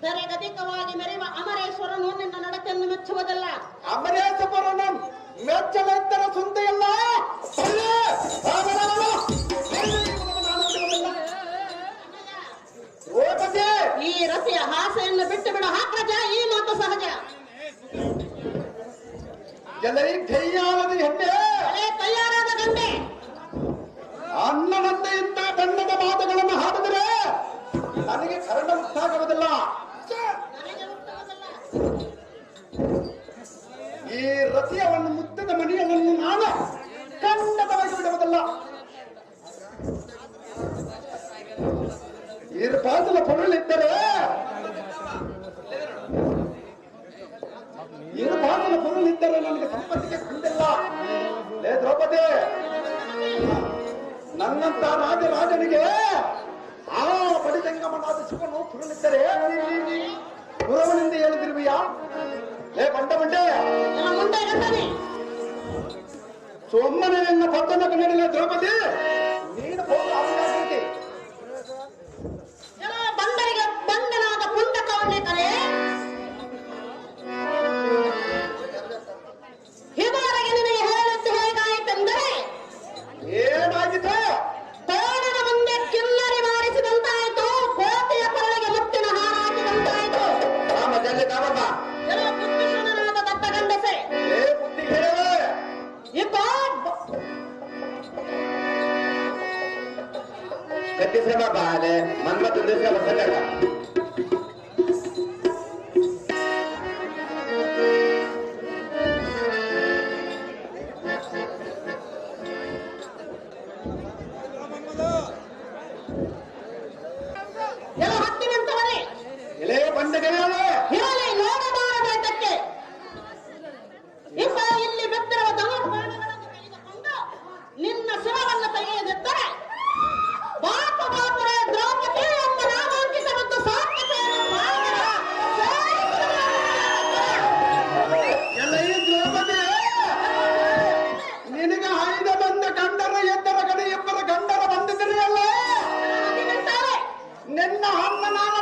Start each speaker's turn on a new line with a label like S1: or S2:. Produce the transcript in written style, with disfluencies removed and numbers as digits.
S1: ಸರಿಗತಿಕವಾಗಿ ಮೆರೆಯುವ ಅಮರೇಶ್ವರನು ನಿನ್ನ ನಡತೆಯನ್ನು ಮೆಚ್ಚುವುದಲ್ಲ.
S2: ಅಮರೇಶ್ವರನ ಮೆಚ್ಚಲೆತ್ತರ ಸುಂದೆಯಲ್ಲ.
S1: ಈ ರತಿಯ ಹಾಸೆಯನ್ನು ಬಿಟ್ಟು ಬಿಡು ಹಾಕ್ರಜ, ಈ ಮಾತು ಸಹಜ.
S2: ಕೈಯಾರದ ಹೆಣ್ಣೆ,
S1: ಕೈಯಾರಾದ ಗಂಡೆ,
S2: ಅನ್ನನಂತೆ ಇಂಥ ಬಣ್ಣದ ಮಾತುಗಳನ್ನು ಹಾಡಿದರೆ ನನಗೆ ಕರಣ ಮುಕ್ತಾಗುವುದಿಲ್ಲ. ಈ ರತಿಯವನ್ನು ಮುತ್ತದ ಮನೆಯನ್ನು ನಾನು ಖಂಡಿತವಾಗಿ ಬಿಡುವುದಿಲ್ಲ. ಈ ಪಾದಲ ಪೊರಳಿದ್ದರೆ ನನಗೆ ಸಂಪತ್ತಿಗೆ ಕುಂದಿಲ್ಲ. ಲೇ ದ್ರೌಪದಿ, ನನ್ನಂತ ರಾಜನಿಗೆ ಆ ಬಡಿಜಂಗಮನಾದ ಶಿವನು ಪುರಳಿದ್ದರೆ ಪುರವನಿಂದ ಹೇಳಿದಿರುವಿಯಾ? ಲೇ ಬಂಡೆ ಸೊಮ್ಮನೆ ನನ್ನ ಪಟ್ಟಣ ಕನ್ನಡ ದ್ರೌಪದಿ, ನೀನು ಹೋಗಿ ಅವಕಾಶ
S1: ಬಂದರಿಗೆ ಬಂದನಾದ ಪುಂಡಕವನ್ನೇ ಕರೆ ಇವರಿಗೆ ನಿನಗೆ ಹೇಳುತ್ತೆ. ಹೇಗಾಯಿತೆಂದರೆ
S2: ಏನಾಗಿದೆ?
S1: ತೋಡನ ಮುಂದೆ ಕಿನ್ನರಿ ಮಾರಿಸಿದಂತಾಯಿತು, ಕೋಟೆಯ ಕೊರಳಿಗೆ ಮುತ್ತಿನ ಹಾರ ಹಾಕಿದಂತಾಯಿತು. ಬುದ್ಧಿಶೂನ್ಯನಾದ ದತ್ತ ಗಂಡಸೆ,
S2: ಮನ್ಮತ
S1: ಹತ್ತಿನಂತವರೇ
S2: ಎಲೆ ಬಂಡಗೆಳೆಯಲೇ
S1: ಇರಲಿ, ನೋಡಬಾರದಕ್ಕೆ ಇಪ್ಪ ಇಲ್ಲಿ ಬೆತ್ತರವ ಧನುರ್ಬಾಣಗಳನ್ನು ತೆಗೆದುಕೊಂಡು ನಿನ್ನ ಶಿರವನ್ನು ತೆಗೆಯದಿದ್ದರೆ ಬಾಪುರೇ ದ್ರೌಪದಿ ಎಂಬ ನಾಮಾಂಕಿತ ಮತ್ತು ಸಾತ್ವಿಕೆಯನ್ನು
S2: ದ್ರೌಪದಿ, ನಿನಗೆ ಐದ ಬಂದ ಗಂಡರ ಎದ್ದರ ಕಡೆ ಇಬ್ಬರ ಗಂಡರ ಬಂದಿದ್ದೀರಲ್ಲ, ನಿನ್ನ ಅಮ್ಮ ನಾನು